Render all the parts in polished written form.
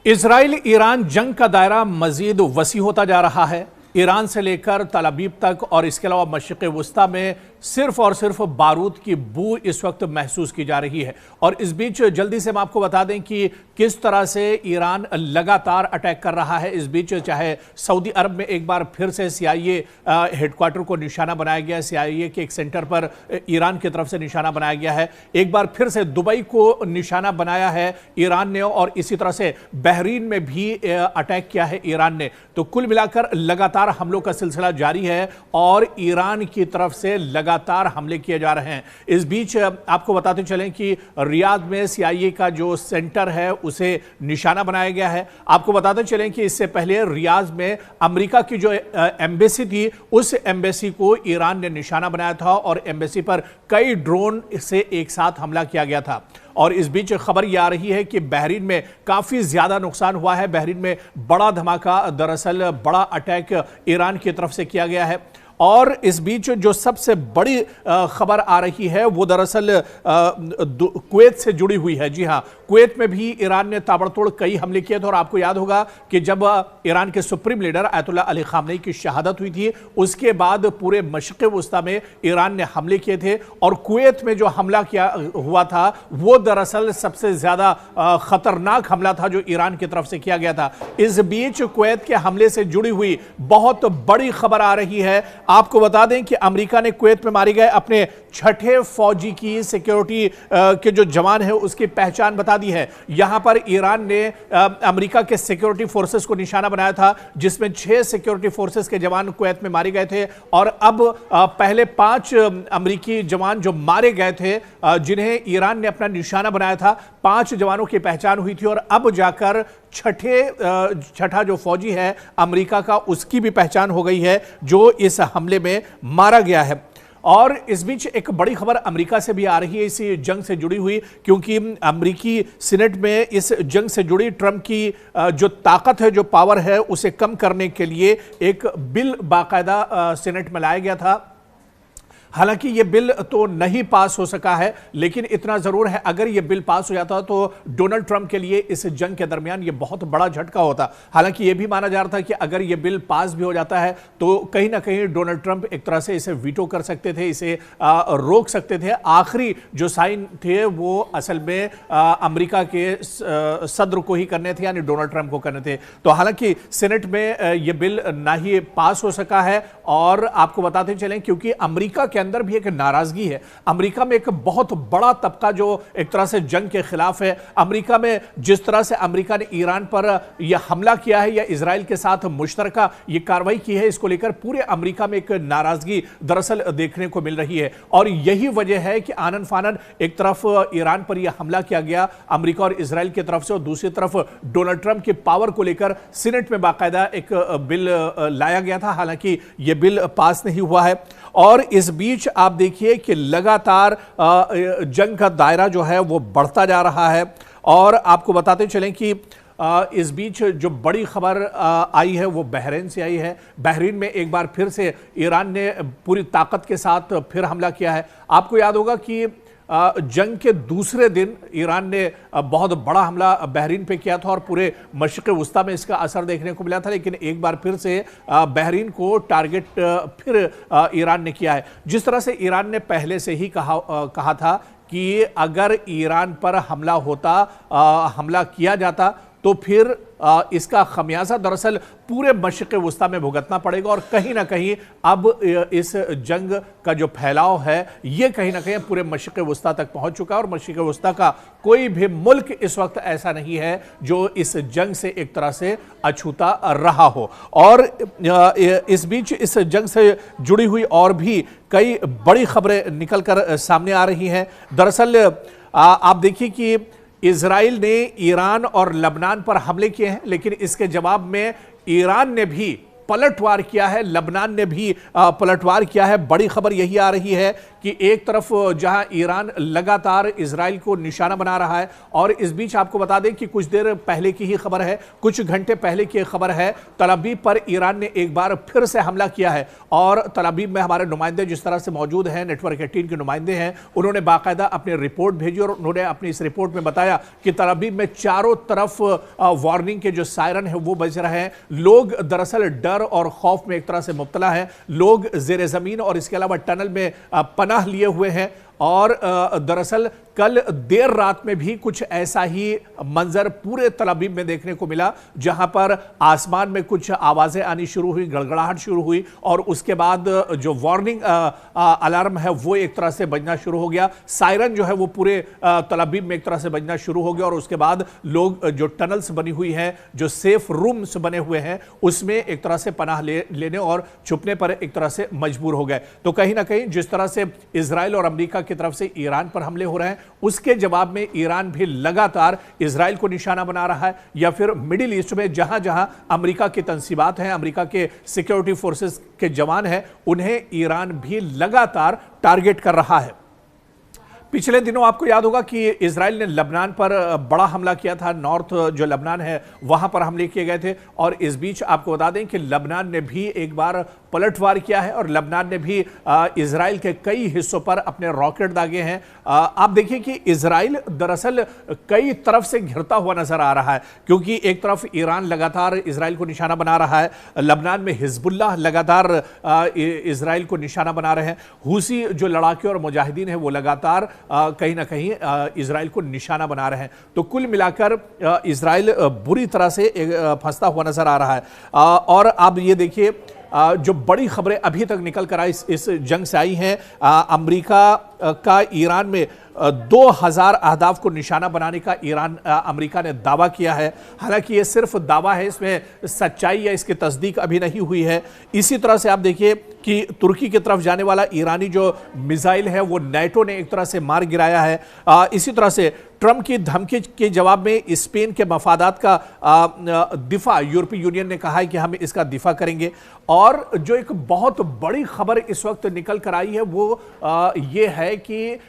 Israel Iran जंग का दायरा मजीद वसी होता जा रहा है। ईरान से लेकर तल अबीब तक और इसके अलावा मशरिक़ वस्ता में सिर्फ और सिर्फ बारूद की बू इस वक्त महसूस की जा रही है। और इस बीच जल्दी से हम आपको बता दें कि किस तरह से ईरान लगातार अटैक कर रहा है। इस बीच चाहे सऊदी अरब में एक बार फिर से CIA हेडक्वार्टर को निशाना बनाया गया है, CIA के एक सेंटर पर ईरान की तरफ से निशाना बनाया गया है। एक बार फिर से दुबई को निशाना बनाया है ईरान ने, और इसी तरह से बहरीन में भी अटैक किया है ईरान ने। तो कुल मिलाकर लगातार हमलों का सिलसिला जारी है और ईरान की तरफ से लगातार हमले किए जा रहे हैं। इस बीच आपको बताते चलें कि रियाद में CIA का जो सेंटर है उसे निशाना बनाया गया है। आपको बताते चलें कि इससे पहले रियाद में अमेरिका की जो एम्बेसी थी उस एम्बेसी को ईरान ने निशाना बनाया था और एम्बेसी पर कई ड्रोन से एक साथ हमला किया गया था। और इस बीच खबर यह आ रही है कि बहरीन में काफी ज्यादा नुकसान हुआ है। बहरीन में बड़ा धमाका, दरअसल बड़ा अटैक ईरान की तरफ से किया गया है। और इस बीच जो सबसे बड़ी खबर आ रही है वो दरअसल कुवैत से जुड़ी हुई है। जी हां, कुवैत में भी ईरान ने ताबड़तोड़ कई हमले किए थे। और आपको याद होगा कि जब ईरान के supreme leader Ayatollah Ali Khamenei की शहादत हुई थी उसके बाद पूरे मशरिक़ वस्ता में ईरान ने हमले किए थे। और कुवैत में जो हमला किया हुआ था वो दरअसल सबसे ज्यादा खतरनाक हमला था जो ईरान की तरफ से किया गया था। इस बीच कुवैत के हमले से जुड़ी हुई बहुत बड़ी खबर आ रही है। आपको बता दें कि अमेरिका ने कुवैत में मारे गए अपने छठे फौजी की सिक्योरिटी के जो जवान है उसकी पहचान बता दी है। यहां पर ईरान ने अमेरिका के सिक्योरिटी फोर्सेस को निशाना बनाया था जिसमें 6 सिक्योरिटी फोर्सेस के जवान कुवैत में मारे गए थे। और अब पहले 5 अमेरिकी जवान जो मारे गए थे जिन्हें ईरान ने अपना निशाना बनाया था, 5 जवानों की पहचान हुई थी। और अब जाकर छठा जो फौजी है अमेरिका का उसकी भी पहचान हो गई है जो इस हमले में मारा गया है। और इस बीच एक बड़ी खबर अमेरिका से भी आ रही है इसी जंग से जुड़ी हुई, क्योंकि अमेरिकी सीनेट में इस जंग से जुड़ी ट्रंप की जो ताकत है, जो पावर है, उसे कम करने के लिए एक बिल बाकायदा सीनेट में लाया गया था। हालांकि यह बिल तो नहीं पास हो सका है, लेकिन इतना जरूर है अगर यह बिल पास हो जाता तो डोनाल्ड ट्रंप के लिए इस जंग के दरमियान यह बहुत बड़ा झटका होता। हालांकि यह भी माना जा रहा था कि अगर यह बिल पास भी हो जाता है तो कहीं ना कहीं डोनाल्ड ट्रंप एक तरह से इसे वीटो कर सकते थे, इसे रोक सकते थे। आखिरी जो साइन थे वो असल में अमेरिका के सदर को ही करने थे, यानी डोनाल्ड ट्रंप को करने थे। तो हालांकि सीनेट में यह बिल ना ही पास हो सका है। और आपको बताते चलें क्योंकि अमेरिका के अंदर भी एक नाराजगी है। अमेरिका में एक बहुत बड़ा तबका जो एक तरह से जंग के खिलाफ है। अमेरिका में जिस तरह से अमेरिका ने ईरान पर यह हमला किया है या इजराइल के साथ मुश्तरका ये कार्रवाई की है, इसको लेकर पूरे अमेरिका में एक नाराजगी दरअसल देखने को मिल रही है। और यही वजह है कि आनन फानन एक तरफ ईरान पर यह हमला किया गया अमेरिका और इजराइल की तरफ से, और दूसरी तरफ डोनाल्ड ट्रंप की पावर को लेकर सीनेट में बाकायदा एक बिल लाया गया था। हालांकि यह बिल पास नहीं हुआ है। और इस बीच आप देखिए कि लगातार जंग का दायरा जो है वो बढ़ता जा रहा है। और आपको बताते चलें कि इस बीच जो बड़ी खबर आई है वो बहरीन से आई है। बहरीन में एक बार फिर से ईरान ने पूरी ताकत के साथ फिर हमला किया है। आपको याद होगा कि जंग के दूसरे दिन ईरान ने बहुत बड़ा हमला बहरीन पे किया था और पूरे मशरिक़ वस्ता में इसका असर देखने को मिला था। लेकिन एक बार फिर से बहरीन को टारगेट फिर ईरान ने किया है। जिस तरह से ईरान ने पहले से ही कहा था कि अगर ईरान पर हमला किया जाता तो फिर इसका खमियाजा दरअसल पूरे मशरिक़ वस्ता में भुगतना पड़ेगा। और कहीं ना कहीं अब इस जंग का जो फैलाव है ये कहीं ना कहीं पूरे मशरिक़ वस्ता तक पहुंच चुका है। और मशरिक़ वस्ता का कोई भी मुल्क इस वक्त ऐसा नहीं है जो इस जंग से एक तरह से अछूता रहा हो। और इस बीच इस जंग से जुड़ी हुई और भी कई बड़ी खबरें निकल कर सामने आ रही हैं। दरअसल आप देखिए कि इजराइल ने ईरान और लबनान पर हमले किए हैं, लेकिन इसके जवाब में ईरान ने भी पलटवार किया है, लबनान ने भी पलटवार किया है। बड़ी खबर यही आ रही है कि एक तरफ जहां ईरान लगातार इजराइल को निशाना बना रहा है, और इस बीच आपको बता दें कि कुछ देर पहले की ही खबर है, कुछ घंटे पहले की खबर है, तल अवीव पर ईरान ने एक बार फिर से हमला किया है। और तल अवीव में हमारे नुमाइंदे जिस तरह से मौजूद हैं, नेटवर्क 18 के नुमाइंदे हैं, उन्होंने बाकायदा अपनी रिपोर्ट भेजी और उन्होंने अपनी इस रिपोर्ट में बताया कि तल अवीव में चारों तरफ वार्निंग के जो सायरन है वो बज रहे हैं। लोग दरअसल डर और खौफ में एक तरह से मुब्तला है। लोग ज़ेरे ज़मीन और इसके अलावा टनल में पनाह लिए हुए हैं। और दरअसल कल देर रात में भी कुछ ऐसा ही मंजर पूरे तल अवीव में देखने को मिला, जहां पर आसमान में कुछ आवाजें आनी शुरू हुई, गड़गड़ाहट शुरू हुई, और उसके बाद जो वार्निंग अलार्म है वो एक तरह से बजना शुरू हो गया। सायरन जो है वो पूरे तल अवीव में एक तरह से बजना शुरू हो गया। और उसके बाद लोग जो टनल्स बनी हुई हैं, जो सेफ रूम्स बने हुए हैं, उसमें एक तरह से पनाह लेने और छुपने पर एक तरह से मजबूर हो गए। तो कहीं ना कहीं जिस तरह से इजराइल और अमेरिका की तरफ से ईरान पर हमले हो रहे हैं, उसके जवाब में ईरान भी लगातार इजराइल को निशाना बना रहा है, या फिर मिडिल ईस्ट में जहां जहां अमेरिका की तंसीबात हैं, अमेरिका के सिक्योरिटी फोर्सेस के जवान हैं, उन्हें ईरान भी लगातार टारगेट कर रहा है। पिछले दिनों आपको याद होगा कि इजराइल ने लबनान पर बड़ा हमला किया था। नॉर्थ जो लबनान है वहां पर हमले किए गए थे, और इस बीच आपको बता दें कि लबनान ने भी एक बार पलटवार किया है और लबनान ने भी इजराइल के कई हिस्सों पर अपने रॉकेट दागे हैं। आप देखिए कि इजराइल दरअसल कई तरफ से घिरता हुआ नजर आ रहा है, क्योंकि एक तरफ ईरान लगातार इजराइल को निशाना बना रहा है, लबनान में हिजबुल्लाह लगातार इजराइल को निशाना बना रहे हैं, हुसी जो लड़ाके और मुजाहिदीन है वो लगातार कहीं ना कहीं इजराइल को निशाना बना रहे हैं। तो कुल मिलाकर इजराइल बुरी तरह से फंसता हुआ नजर आ रहा है। और अब ये देखिए जो बड़ी खबरें अभी तक निकल कर आई इस जंग से आई हैं, अमेरिका का ईरान में 2000 अहदाफ को निशाना बनाने का अमेरिका ने दावा किया है। हालांकि ये सिर्फ दावा है, इसमें सच्चाई या इसकी तस्दीक अभी नहीं हुई है। इसी तरह से आप देखिए कि तुर्की की तरफ जाने वाला ईरानी जो मिसाइल है वो नाटो ने एक तरह से मार गिराया है। इसी तरह से ट्रंप की धमकी के जवाब में स्पेन के मफादात का दिफा यूरोपीय यूनियन ने कहा है कि हम इसका दिफा करेंगे। और जो एक बहुत बड़ी खबर इस वक्त निकल कर आई है वो ये है कि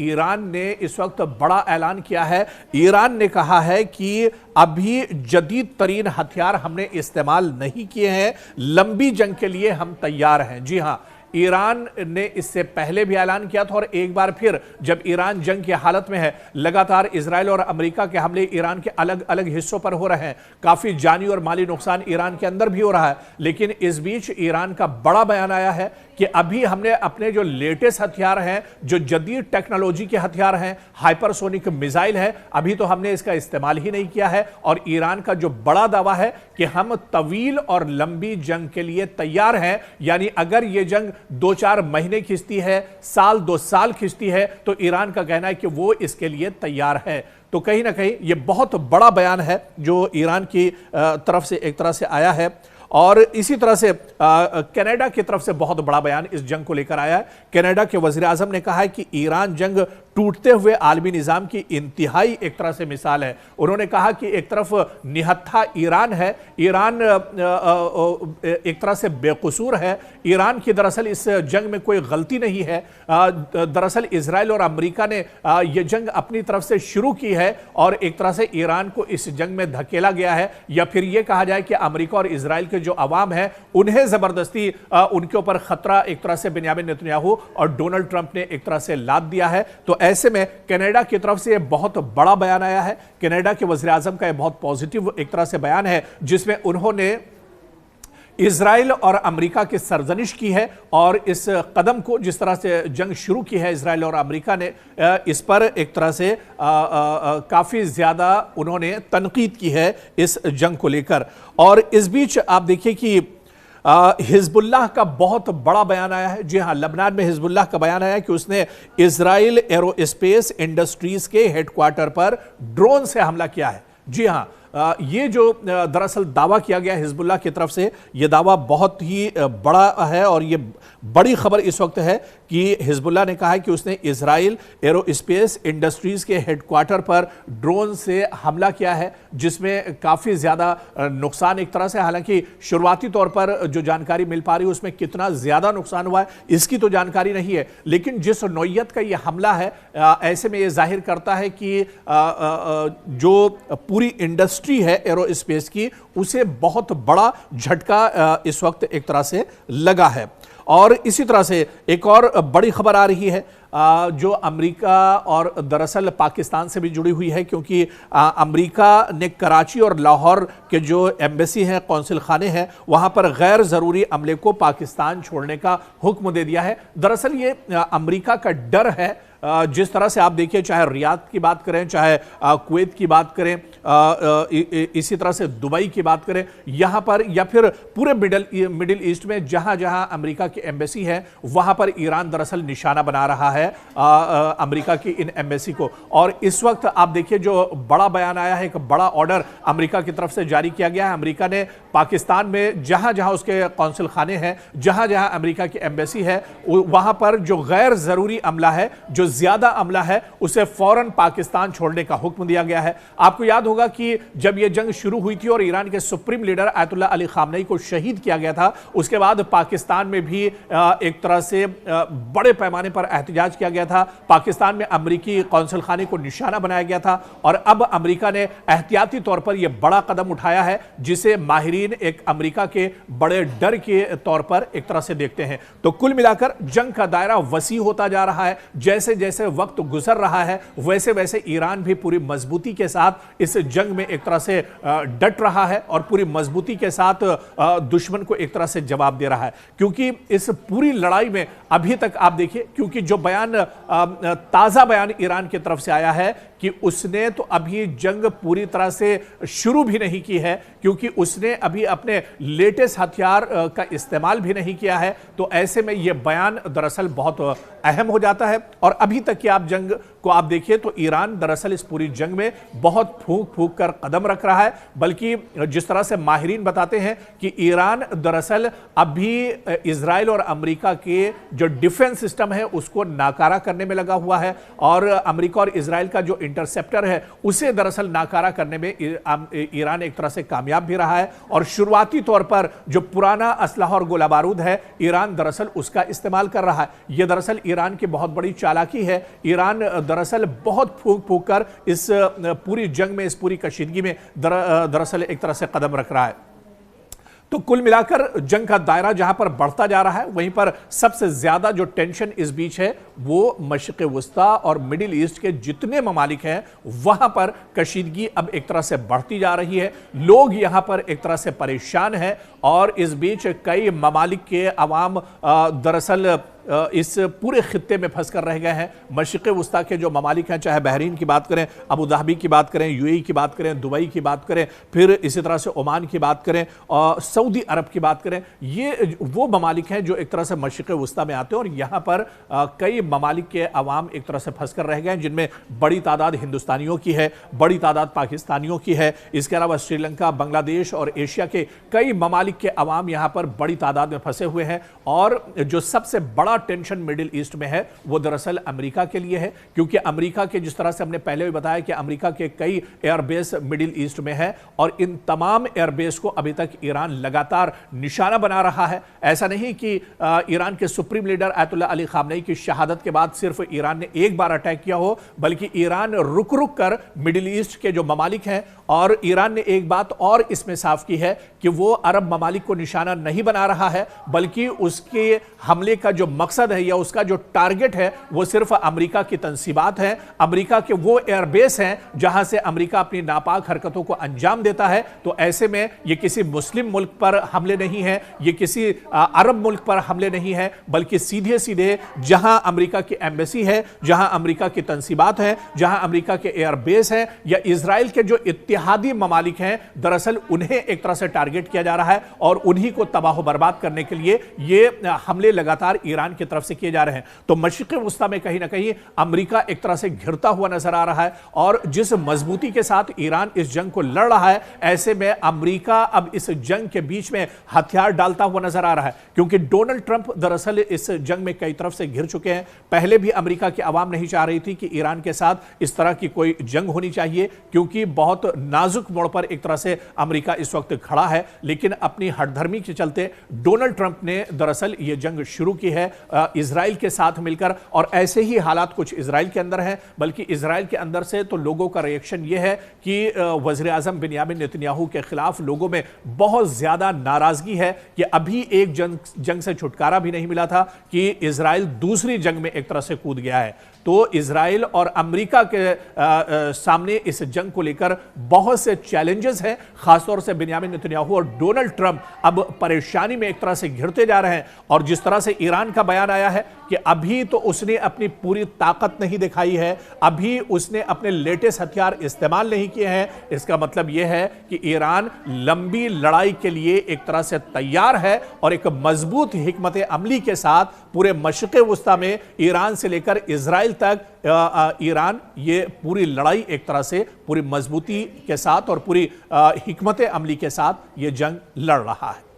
ईरान ने इस वक्त बड़ा ऐलान किया है। ईरान ने कहा है कि अभी जदीद तरीन हथियार हमने इस्तेमाल नहीं किए हैं, लंबी जंग के लिए हम तैयार हैं। जी हां, ईरान ने इससे पहले भी ऐलान किया था, और एक बार फिर जब ईरान जंग की हालत में है, लगातार इजराइल और अमेरिका के हमले ईरान के अलग अलग हिस्सों पर हो रहे हैं, काफी जानी और माली नुकसान ईरान के अंदर भी हो रहा है। लेकिन इस बीच ईरान का बड़ा बयान आया है कि अभी हमने अपने जो लेटेस्ट हथियार हैं, जो जदीद टेक्नोलॉजी के हथियार हैं, हाइपरसोनिक मिसाइल है, अभी तो हमने इसका इस्तेमाल ही नहीं किया है। और ईरान का जो बड़ा दावा है कि हम तवील और लंबी जंग के लिए तैयार हैं, यानी अगर यह जंग 2-4 महीने खिंचती है, साल 2 साल खिंचती है, तो ईरान का कहना है कि वो इसके लिए तैयार है। तो कहीं ना कहीं ये बहुत बड़ा बयान है जो ईरान की तरफ से एक तरह से आया है। और इसी तरह से कनाडा की तरफ से बहुत बड़ा बयान इस जंग को लेकर आया है। कनाडा के वजीर आजम ने कहा है कि ईरान जंग टूटते हुए आलमी निजाम की इंतहाई एक तरह से मिसाल है। उन्होंने कहा कि एक तरफ निहत्था ईरान है, ईरान एक तरह से बेकसूर है, ईरान की दरअसल इस जंग में कोई गलती नहीं है। दरअसल इजराइल और अमेरिका ने यह जंग अपनी तरफ से शुरू की है और एक तरह से ईरान को इस जंग में धकेला गया है, या फिर यह कहा जाए कि अमेरिका और इजराइल के जो अवाम है उन्हें जबरदस्ती उनके ऊपर खतरा एक तरह से बेंयामिन नेतन्याहू और डोनाल्ड ट्रंप ने एक तरह से लाद दिया है। तो ऐसे में कनाडा की तरफ से बहुत बड़ा बयान आया है। कनाडा के वज़ीर आज़म का यह बहुत पॉजिटिव एक तरह से बयान है, जिसमें उन्होंने इजराइल और अमेरिका की सरजनिश की है, और इस कदम को जिस तरह से जंग शुरू की है इजराइल और अमेरिका ने, इस पर एक तरह से काफ़ी ज़्यादा उन्होंने तनकीद की है इस जंग को लेकर। और इस बीच आप देखिए कि हिजबुल्लाह का बहुत बड़ा बयान आया है। जी हां, लबनान में हिजबुल्लाह का बयान आया कि उसने इजराइल एरोस्पेस इंडस्ट्रीज के हेडक्वार्टर पर ड्रोन से हमला किया है। जी हां, ये जो दरअसल दावा किया गया हिजबुल्लाह की तरफ से, ये दावा बहुत ही बड़ा है और ये बड़ी खबर इस वक्त है कि हिजबुल्लाह ने कहा है कि उसने इजराइल एरोस्पेस इंडस्ट्रीज के हेडक्वार्टर पर ड्रोन से हमला किया है, जिसमें काफी ज्यादा नुकसान एक तरह से, हालांकि शुरुआती तौर पर जो जानकारी मिल पा रही है उसमें कितना ज्यादा नुकसान हुआ है इसकी तो जानकारी नहीं है, लेकिन जिस नौइयत का यह हमला है ऐसे में यह जाहिर करता है कि जो पूरी इंडस्ट्री है एरोस्पेस की उसे बहुत बड़ा झटका इस वक्त एक तरह से लगा है। और इसी तरह से एक और बड़ी खबर आ रही है जो अमेरिका और दरअसल पाकिस्तान से भी जुड़ी हुई है, क्योंकि अमेरिका ने कराची और लाहौर के जो एम्बेसी हैं, कौंसिल खाने हैं, वहां पर गैर ज़रूरी अमले को पाकिस्तान छोड़ने का हुक्म दे दिया है। दरअसल ये अमेरिका का डर है, जिस तरह से आप देखिए, चाहे रियाद की बात करें, चाहे कुवैत की बात करें, इसी तरह से दुबई की बात करें, यहां पर या फिर पूरे मिडिल ईस्ट में जहां जहां अमेरिका की एम्बेसी है वहां पर ईरान दरअसल निशाना बना रहा है अमेरिका की इन एम्बेसी को। और इस वक्त आप देखिए जो बड़ा बयान आया है, एक बड़ा ऑर्डर अमेरिका की तरफ से जारी किया गया है। अमेरिका ने पाकिस्तान में जहां जहां उसके कौंसिल खाने हैं, जहां जहां अमेरिका की एम्बेसी है, वहां पर जो गैर जरूरी अमला है, जो ज्यादा अमला है, उसे फौरन पाकिस्तान छोड़ने का हुक्म दिया गया है। आपको याद होगा कि जब यह जंग शुरू हुई थी और ईरान के supreme leader Ayatollah Ali Khamenei को शहीद किया गया था, उसके बाद पाकिस्तान में भी एक तरह से बड़े पैमाने पर एहतजाज किया गया था। पाकिस्तान में अमेरिकी कौंसिल खाने को निशाना बनाया गया था और अब अमेरिका ने एहतियाती तौर पर यह बड़ा कदम उठाया है, जिसे माहिरीन एक अमेरिका के बड़े डर के तौर पर एक तरह से देखते हैं। तो कुल मिलाकर जंग का दायरा वसी होता जा रहा है। जैसे जैसे वक्त गुजर रहा है वैसे वैसे ईरान भी पूरी मजबूती के साथ इस जंग में एक तरह से डट रहा है और पूरी मजबूती के साथ दुश्मन को एक तरह से जवाब दे रहा है। क्योंकि इस पूरी लड़ाई में अभी तक आप देखिए, क्योंकि जो बयान ताजा बयान ईरान की तरफ से आया है कि उसने तो अभी जंग पूरी तरह से शुरू भी नहीं की है, क्योंकि उसने अभी अपने लेटेस्ट हथियार का इस्तेमाल भी नहीं किया है। तो ऐसे में यह बयान दरअसल बहुत अहम हो जाता है। और अभी तक की आप जंग को आप देखिए तो ईरान दरअसल इस पूरी जंग में बहुत फूंक फूंक कर कदम रख रहा है, बल्कि जिस तरह से माहिरीन बताते हैं कि ईरान दरअसल अभी इजराइल और अमेरिका के जो डिफेंस सिस्टम है उसको नाकारा करने में लगा हुआ है और अमेरिका और इजराइल का जो इंटरसेप्टर है उसे दरअसल नाकारा करने में ईरान एक तरह से कामयाब भी रहा है। और शुरुआती तौर पर जो पुराना असलहा और गोला बारूद है, ईरान दरअसल उसका इस्तेमाल कर रहा है। यह दरअसल ईरान की बहुत बड़ी चालाकी है। ईरान दरअसल बहुत फूंक फूंक कर इस पूरी जंग में, इस पूरी कशीदगी में दरअसल एक तरह से कदम रख रहा है। तो कुल मिलाकर जंग का दायरा जहां पर बढ़ता जा रहा है, वहीं पर सबसे ज्यादा जो टेंशन इस बीच है वो मशरिक़ वस्ता और मिडिल ईस्ट के जितने ममालिक हैं वहां पर कशीदगी अब एक तरह से बढ़ती जा रही है। लोग यहां पर एक तरह से परेशान हैं और इस बीच कई ममालिक के अवाम दरअसल इस पूरे खित्ते में फंस कर रह गए हैं। मशरिक़ वस्ता के जो ममालिक हैं, चाहे बहरीन की बात करें, अबू धाबी की बात करें, यूएई की बात करें, दुबई की बात करें, फिर इसी तरह से ओमान की बात करें और सऊदी अरब की बात करें, ये वो ममालिक हैं जो एक तरह से मशरिक़ वस्ता में आते हैं और यहाँ पर कई ममालिक के अवाम एक तरह से फंस कर रह गए हैं, जिनमें बड़ी तादाद हिंदुस्तानियों की है, बड़ी तादाद पाकिस्तानियों की है। इसके अलावा श्रीलंका, बांग्लादेश और एशिया के कई ममालिक के अवाम यहाँ पर बड़ी तादाद में फंसे हुए हैं। और जो सबसे बड़ा टेंशन मिडिल ईस्ट में है वो दरअसल अमेरिका के लिए है, क्योंकि अमेरिका के, जिस तरह से हमने पहले भी बताया कि अमेरिका के कई एयरबेस मिडिल ईस्ट में है और इन तमाम एयरबेस को अभी तक ईरान लगातार निशाना बना रहा है। ऐसा नहीं कि ईरान के supreme leader Ayatollah Ali Khamenei की शहादत के बाद सिर्फ ईरान ने एक बार अटैक किया हो, बल्कि ईरान रुक रुक कर मिडिल ईस्ट के जो ममालिक हैं, और ईरान ने एक बात और इसमें साफ की है कि वो अरब ममालिक को निशाना नहीं बना रहा है, बल्कि उसके हमले का जो मकसद है या उसका जो टारगेट है वो सिर्फ अमेरिका की तंसीबात है, अमेरिका के वो एयरबेस हैं जहां से अमेरिका अपनी नापाक हरकतों को अंजाम देता है। तो ऐसे में ये किसी मुस्लिम मुल्क पर हमले नहीं है, ये किसी अरब मुल्क पर हमले नहीं है, बल्कि सीधे सीधे जहां अमेरिका की एम्बेसी है, जहां अमेरिका की तंसीबात है, जहां अमेरिका के एयरबेस है या इजराइल के जो इत्तेहादी ममालिक हैं, दरअसल उन्हें एक तरह से टारगेट किया जा रहा है और उन्हीं को तबाह बर्बाद करने के लिए ये हमले लगातार ईरान ईरान की तरफ से किए जा रहे हैं। तो मशरिक़ वस्ता में कहीं ना कहीं अमेरिका एक तरह से घिरता हुआ नजर आ रहा है, और जिस मजबूती के साथ ईरान इस जंग को लड़ रहा है, ऐसे में अमेरिका अब इस जंग के बीच में हथियार डालता हुआ नजर आ रहा है, क्योंकि डोनाल्ड ट्रंप दरअसल इस जंग में कई तरफ से घिर चुके हैं। पहले भी अमेरिका की आवाम नहीं चाह रही थी कि ईरान के साथ इस तरह की कोई जंग होनी चाहिए, क्योंकि बहुत नाजुक मोड़ पर एक तरह से अमेरिका इस वक्त खड़ा है। लेकिन अपनी हठधर्मी के चलते डोनाल्ड ट्रंप ने दरअसल यह जंग शुरू की है इजराइल के साथ मिलकर, और ऐसे ही हालात कुछ इजराइल के अंदर हैं, बल्कि इजराइल के अंदर से तो लोगों का रिएक्शन यह है कि वज़ीर आज़म बिन्यामिन नेतन्याहू के खिलाफ लोगों में बहुत ज्यादा नाराजगी है कि अभी एक जंग से छुटकारा भी नहीं मिला था कि इजराइल दूसरी जंग में एक तरह से कूद गया है। तो इजराइल और अमेरिका के सामने इस जंग को लेकर बहुत से चैलेंजेस हैं, खासतौर से बिन्यामिन नेतन्याहू और डोनाल्ड ट्रंप अब परेशानी में एक तरह से घिरते जा रहे हैं। और जिस तरह से ईरान का बयान आया है कि अभी तो उसने अपनी पूरी ताकत नहीं दिखाई है, अभी उसने अपने लेटेस्ट हथियार इस्तेमाल नहीं किए हैं, इसका मतलब यह है कि ईरान लंबी लड़ाई के लिए एक तरह से तैयार है, और एक मजबूत हिकमत अमली के साथ पूरे मशरिक़ वस्ता में ईरान से लेकर इजराइल तक ईरान ये पूरी लड़ाई एक तरह से पूरी मजबूती के साथ और पूरी हिकमत अमली के साथ ये जंग लड़ रहा है।